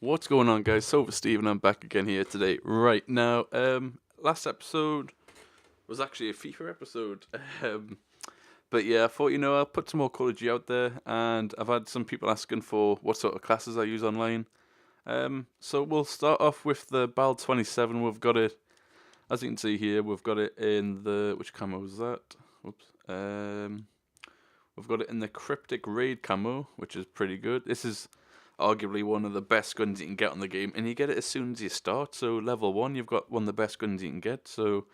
What's going on, guys? Silver Steve, and I'm back again here today. Right now, last episode was actually a FIFA episode. But yeah, I thought I'll put some more Call of Duty out there, and I've had some people asking for what sort of classes I use online. So we'll start off with the BAL 27. We've got it, as you can see here. We've got it in the which camo was that? Whoops. We've got it in the Cryptic Raid camo, which is pretty good. This is arguably one of the best guns you can get on the game, and you get it as soon as you start. So level 1, you've got one of the best guns you can get. So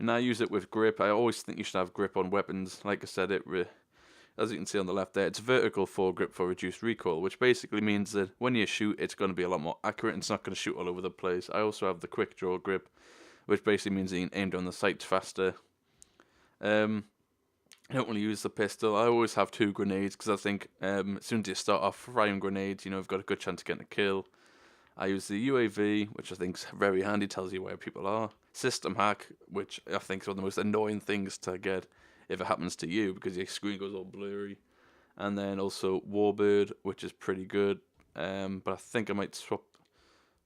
I use it with grip. I always think you should have grip on weapons. Like I said, as you can see on the left there, it's vertical foregrip for reduced recoil, which basically means that when you shoot, it's going to be a lot more accurate and it's not going to shoot all over the place. I also have the quick draw grip, which basically means that you can aim down the sights faster. I don't really use the pistol. I always have 2 grenades because I think as soon as you start off firing grenades, you've got a good chance of getting a kill. I use the UAV, which I think is very handy, tells you where people are. System hack, which I think is one of the most annoying things to get if it happens to you because your screen goes all blurry. And then also Warbird, which is pretty good. But I think I might swap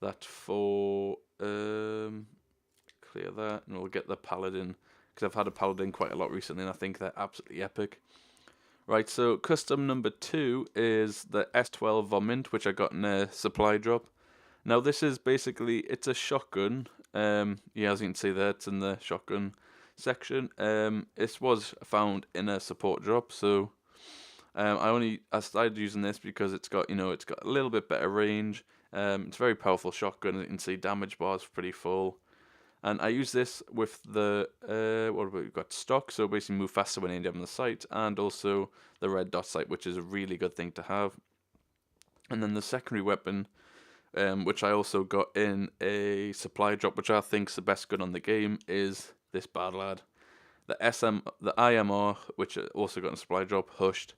that for clear that, and we'll get the Paladin because I've had a Paladin quite a lot recently, and I think they're absolutely epic. Right, so custom number 2 is the S12 Vomint, which I got in a supply drop. Now this is basically, it's a shotgun. Yeah, as you can see there, it's in the shotgun section. This was found in a support drop, so I started using this because it's got it's got a little bit better range. It's a very powerful shotgun. You can see damage bars pretty full. And I use this with the, what have we got? Stock, so basically move faster when aimed on the sight, and also the red dot sight, which is a really good thing to have. And then the secondary weapon, which I also got in a supply drop, which I think is the best gun on the game, is this bad lad. The IMR, which I also got in a supply drop, Hushed,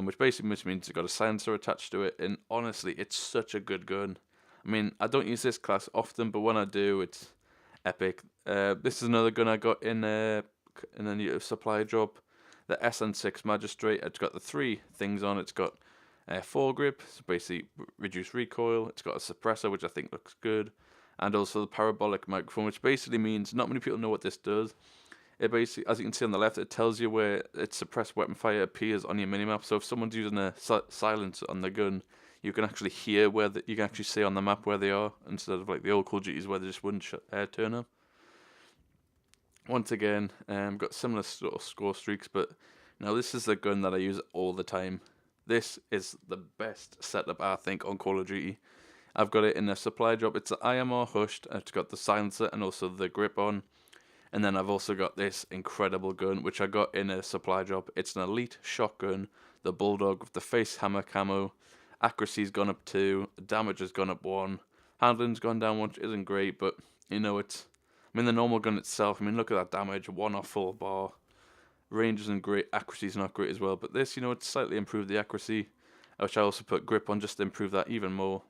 which basically means it's got a silencer attached to it, and honestly, it's such a good gun. I mean, I don't use this class often, but when I do, it's epic. This is another gun I got in a supply drop. The SN6 Magistrate. It's got the 3 things on. It's got foregrip, so basically reduced recoil. It's got a suppressor, which I think looks good, and also the parabolic microphone, which basically means not many people know what this does. It basically, as you can see on the left, it tells you where its suppressed weapon fire appears on your minimap. So if someone's using a silence on the gun, you can actually hear you can actually see on the map where they are, instead of like the old Call of Duties where they just wouldn't turn up. Once again, got similar sort of score streaks, but now this is the gun that I use all the time. This is the best setup I think on Call of Duty. I've got it in a supply drop. It's the IMR Hushed. It's got the silencer and also the grip on. And then I've also got this incredible gun, which I got in a supply drop. It's an elite shotgun, the Bulldog with the face hammer camo. Accuracy's gone up 2, damage has gone up 1, handling's gone down 1, which isn't great, but the normal gun itself, look at that damage, 1 off full bar. Range isn't great, accuracy's not great as well, but this, it's slightly improved the accuracy, which I also put grip on just to improve that even more.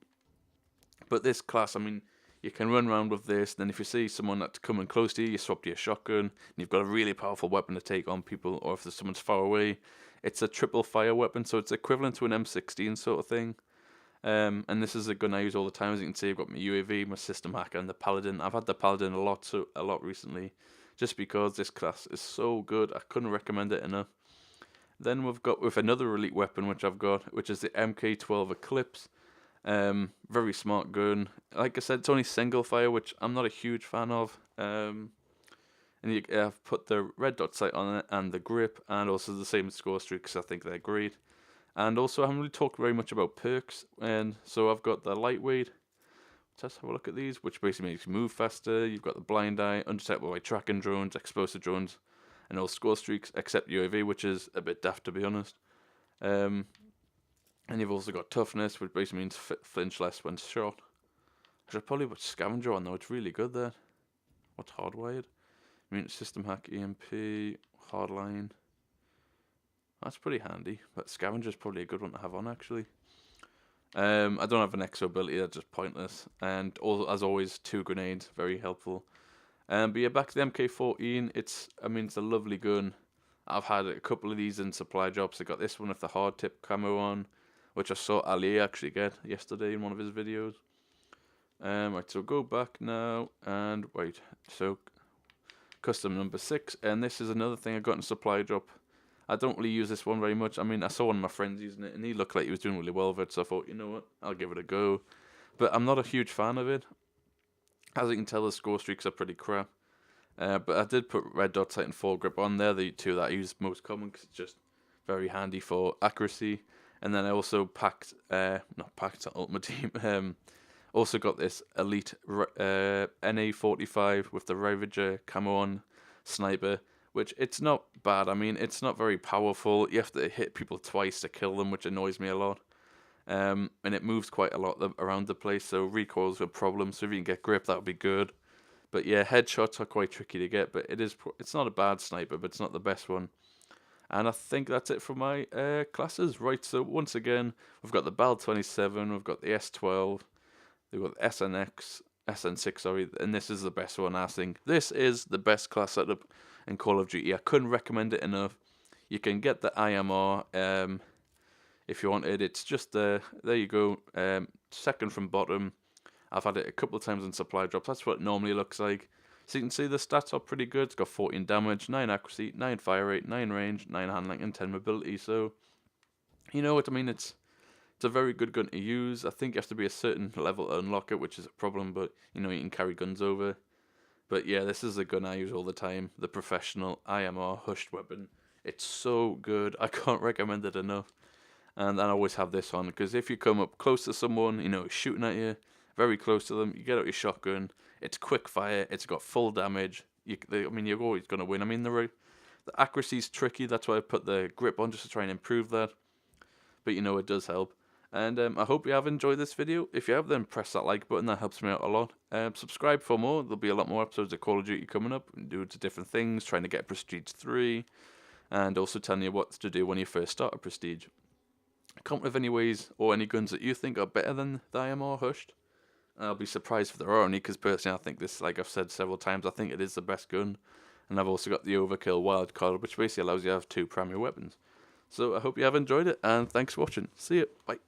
But this class, you can run around with this, then if you see someone that's coming close to you, you swap to your shotgun, and you've got a really powerful weapon to take on people, or if there's someone's far away, it's a triple fire weapon, so it's equivalent to an M16 sort of thing. And this is a gun I use all the time. As you can see, I've got my UAV, my system hacker, and the Paladin. I've had the Paladin a lot recently, just because this class is so good. I couldn't recommend it enough. Then we've got with another elite weapon, which I've got, which is the MK12 Eclipse. Very smart gun. Like I said, it's only single fire, which I'm not a huge fan of. And I've put the red dot sight on it and the grip, and also the same score streak because I think they're great. And also, I haven't really talked very much about perks, and so I've got the lightweight. Let's have a look at these, which basically makes you move faster. You've got the blind eye, undetectable by tracking drones, explosive drones, and all score streaks except UAV, which is a bit daft to be honest. And you've also got toughness, which basically means flinch less when shot. I should probably put scavenger on though. It's really good there. What's hardwired? System hack, EMP, hardline. That's pretty handy, but scavenger's probably a good one to have on actually. I don't have an exo ability, that's just pointless. And also, as always, 2 grenades, very helpful. But yeah, back to the MK14. It's a lovely gun. I've had a couple of these in supply drops. I got this one with the hard tip camo on, which I saw Ali actually get yesterday in one of his videos. Right, so go back now and wait. So custom number 6, and this is another thing I got in a supply drop. I don't really use this one very much. I mean, I saw one of my friends using it, and he looked like he was doing really well with it, so I thought, you know what, I'll give it a go. But I'm not a huge fan of it. As you can tell, the score streaks are pretty crap. But I did put red dot sight and foregrip on there, the two that I use most common, because it's just very handy for accuracy. And then I also packed, not packed, Ultimate Team, also got this Elite NA45 with the Ravager camo on sniper, which it's not bad. I mean, it's not very powerful. You have to hit people twice to kill them, which annoys me a lot. And it moves quite a lot around the place, so recoil's a problem. So if you can get grip, that would be good. But yeah, headshots are quite tricky to get, but it's not a bad sniper, but it's not the best one. And I think that's it for my classes. Right, so once again, we've got the BAL 27, we've got the S12, we've got the SN6, sorry, and this is the best one, I think. This is the best class setup in Call of Duty. I couldn't recommend it enough. You can get the IMR if you wanted. It's just there you go, second from bottom. I've had it a couple of times in supply drops. That's what it normally looks like. So you can see the stats are pretty good. It's got 14 damage, 9 accuracy, 9 fire rate, 9 range, 9 handling, and 10 mobility. So, you know what I mean? It's a very good gun to use. I think you have to be a certain level to unlock it, which is a problem. But, you know, you can carry guns over. But yeah, this is a gun I use all the time. The professional IMR hushed weapon. It's so good. I can't recommend it enough. And I always have this on, because if you come up close to someone, you know, shooting at you, very close to them, you get out your shotgun. It's quick fire. It's got full damage. I mean, you're always going to win. I mean, the accuracy's tricky. That's why I put the grip on, just to try and improve that. But, you know, it does help. And I hope you have enjoyed this video. If you have, then press that like button. That helps me out a lot. Subscribe for more. There'll be a lot more episodes of Call of Duty coming up. We do different things, trying to get Prestige 3. And also telling you what to do when you first start a Prestige. Comment with any ways or any guns that you think are better than the IMR hushed. I'll be surprised if there are any, because personally I think this, like I've said several times, I think it is the best gun. And I've also got the Overkill wildcard, which basically allows you to have 2 primary weapons. So I hope you have enjoyed it, and thanks for watching. See you. Bye.